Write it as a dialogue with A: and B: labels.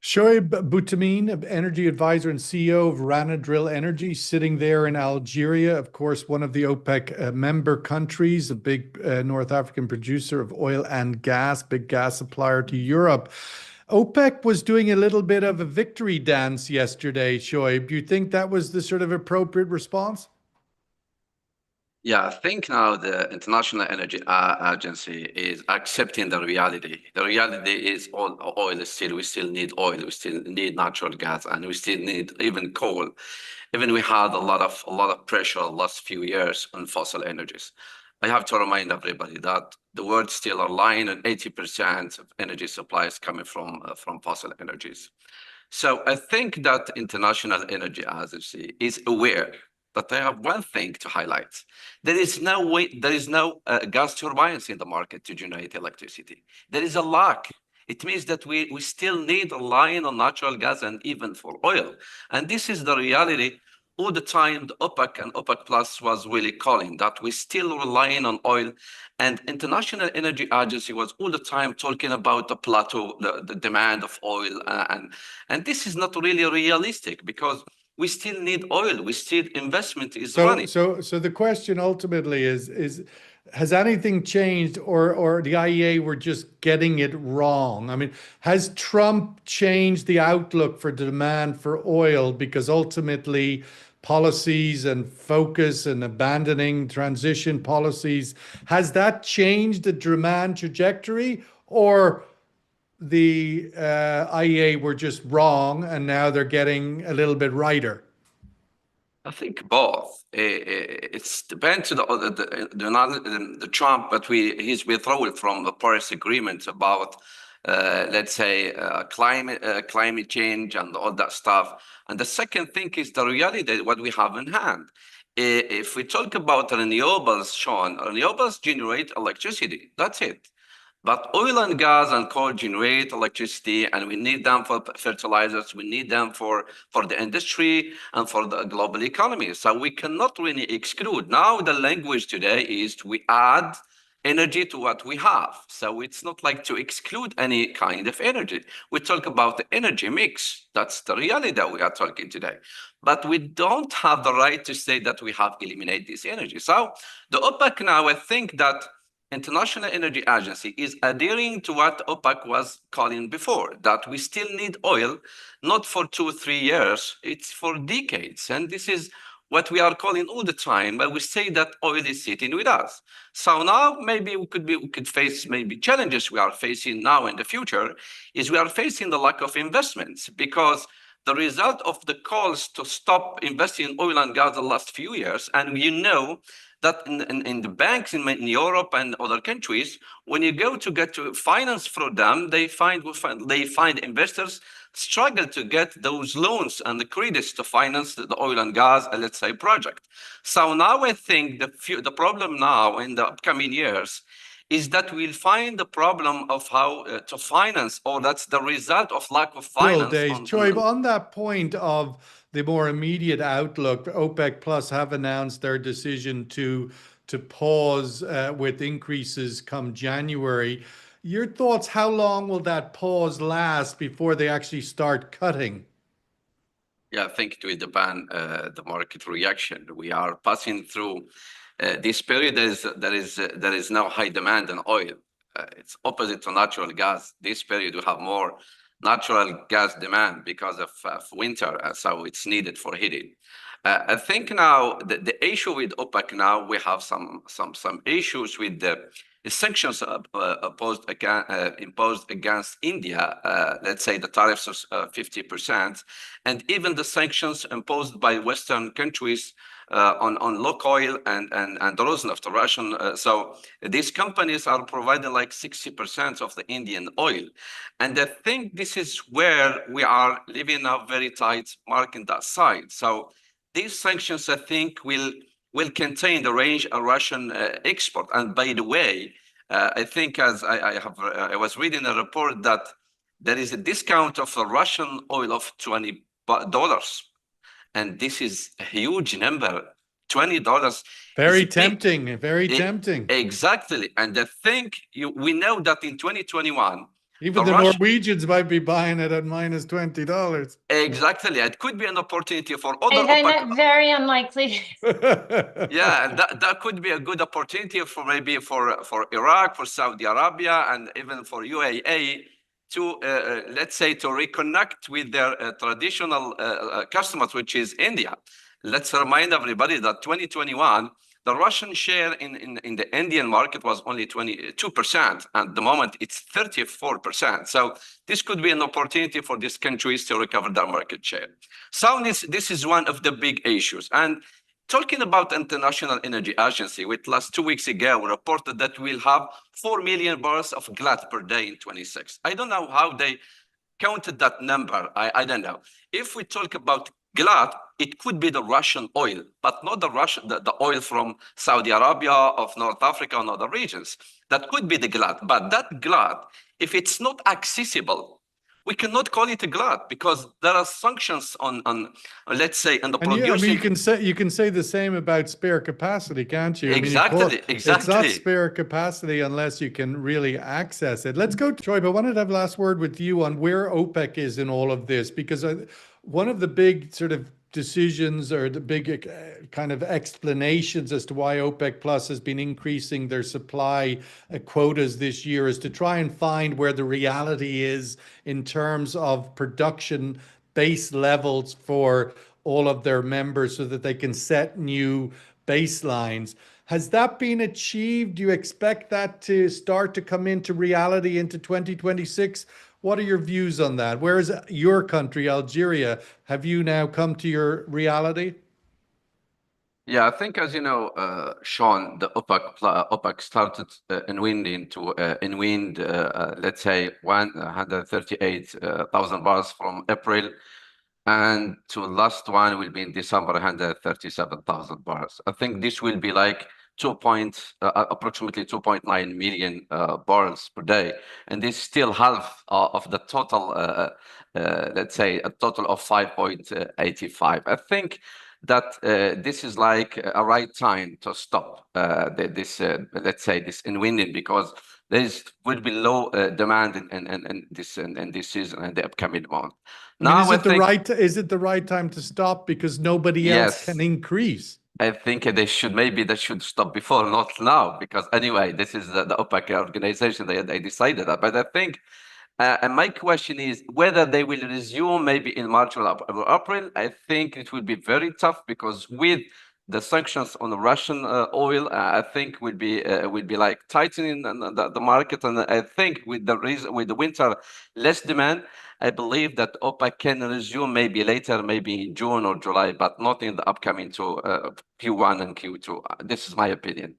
A: Choeib Boutamine, energy advisor and CEO of Rana Drill Energy, sitting there in Algeria, of course, one of the OPEC member countries, a big North African producer of oil and gas, big gas supplier to Europe. OPEC was doing a little bit of a victory dance yesterday, Choeib. Do you think that was the sort of appropriate response?
B: Yeah, I think now the International Energy Agency is accepting the reality. The reality is all oil is still, we still need oil, we still need natural gas, and we still need even coal. Even we had a lot of pressure the last few years on fossil energies. I have to remind everybody that the world still are relying on 80% of energy supplies coming from fossil energies. So I think that International Energy Agency is aware that they have one thing to highlight. There is no way, there is no gas turbines in the market to generate electricity. There is a lack. It means that we still need a line on natural gas and even for oil. And this is the reality all the time. The OPEC and OPEC Plus was really calling that we still relying on oil. And International Energy Agency was all the time talking about the plateau, the demand of oil. And this is not really realistic because we still need oil. We still investment is running.
A: So the question ultimately is has anything changed, or the IEA were just getting it wrong? I mean, has Trump changed the outlook for demand for oil because ultimately policies and focus and abandoning transition policies, has that changed the demand trajectory, or the IEA were just wrong and now they're getting a little bit righter?
B: I think both. It's depends on the Trump, but his withdrawal from the Paris Agreement about, let's say, climate change and all that stuff. And the second thing is the reality, what we have in hand. If we talk about renewables, Sean, renewables generate electricity. That's it. But oil and gas and coal generate electricity, and we need them for fertilizers. We need them for the industry and for the global economy. So we cannot really exclude. Now the language today is we add energy to what we have. So it's not like to exclude any kind of energy. We talk about the energy mix. That's the reality that we are talking today. But we don't have the right to say that we have eliminated this energy. So the OPEC now, I think that International Energy Agency is adhering to what OPEC was calling before, that we still need oil, not for 2 or 3 years, it's for decades. And this is what we are calling all the time, but we say that oil is sitting with us. So now maybe we could face maybe challenges we are facing now in the future is we are facing the lack of investments because the result of the calls to stop investing in oil and gas the last few years, and you know that in the banks in Europe and other countries, when you go to get to finance for them, they find investors struggle to get those loans and the credits to finance the oil and gas, let's say, project. So now I think the problem now in the upcoming years is that we'll find the problem of how to finance, or that's the result of lack of finance.
A: Choeib, on that point of the more immediate outlook, OPEC Plus have announced their decision to pause with increases come January. Your thoughts, how long will that pause last before they actually start cutting?
B: Yeah, I think it will depend the market reaction. We are passing through this period. There is no high demand on oil. It's opposite to natural gas. This period we have more natural gas demand because of winter, so it's needed for heating. I think now the issue with OPEC now we have some issues with the sanctions imposed against India. Let's say the tariffs are 50%, and even the sanctions imposed by Western countries on Lukoil and Rosneft, the Russian. So these companies are providing like 60% of the Indian oil. And I think this is where we are living a very tight market in that side. So these sanctions, I think, will contain the range of Russian export. And by the way, I think as I was reading a report that there is a discount of the Russian oil of $20. And this is a huge number, $20.
A: Very tempting, very tempting.
B: Exactly. And I think we know that in 2021,
A: Even the Norwegians might be buying it at minus $20.
B: Exactly. It could be an opportunity for other
C: I find that very unlikely.
B: Yeah, that could be a good opportunity for maybe for Iraq, for Saudi Arabia, and even for UAE to let's say to reconnect with their traditional customers, which is India. Let's remind everybody that 2021, the Russian share in the Indian market was only 22%. At the moment, it's 34%. So this could be an opportunity for these countries to recover their market share. So this is one of the big issues. And talking about International Energy Agency, which last 2 weeks ago reported that we'll have 4 million barrels of glut per day in 26. I don't know how they counted that number. I don't know. If we talk about glut, it could be the Russian oil, but not the oil from Saudi Arabia, of North Africa, and other regions. That could be the glut. But that glut, if it's not accessible, we cannot call it a glut because there are sanctions on let's say, on the producing.
A: I mean, you can say the same about spare capacity, can't you?
B: Exactly,
A: I mean, it's not spare capacity unless you can really access it. Let's go to Choeib. I wanted to have last word with you on where OPEC is in all of this, because one of the big sort of decisions or the big kind of explanations as to why OPEC Plus has been increasing their supply quotas this year is to try and find where the reality is in terms of production base levels for all of their members so that they can set new baselines. Has that been achieved? Do you expect that to start to come into reality into 2026? What are your views on that? Where is your country, Algeria? Have you now come to your reality?
B: Yeah, I think, as you know, Sean, the OPEC started in wind, let's say 138,000 barrels from April, and to last one will be in December, 137,000 barrels. I think this will be like approximately 2.9 million barrels per day, and this is still half of the total. Let's say a total of 5.85. I think that this is like a right time to stop this let's say this in winding, because there will be low demand in this season and the upcoming month.
A: Now, is it the right time to stop because nobody else can increase?
B: I think they should stop before, not now, because anyway, this is the OPEC organization. They decided that. But I think, and my question is whether they will resume maybe in March or April. I think it will be very tough because with the sanctions on the Russian oil, I think will be like tightening the market. And I think with the winter less demand, I believe that OPEC can resume maybe later, maybe in June or July, but not in the upcoming Q1 and Q2. This is my opinion.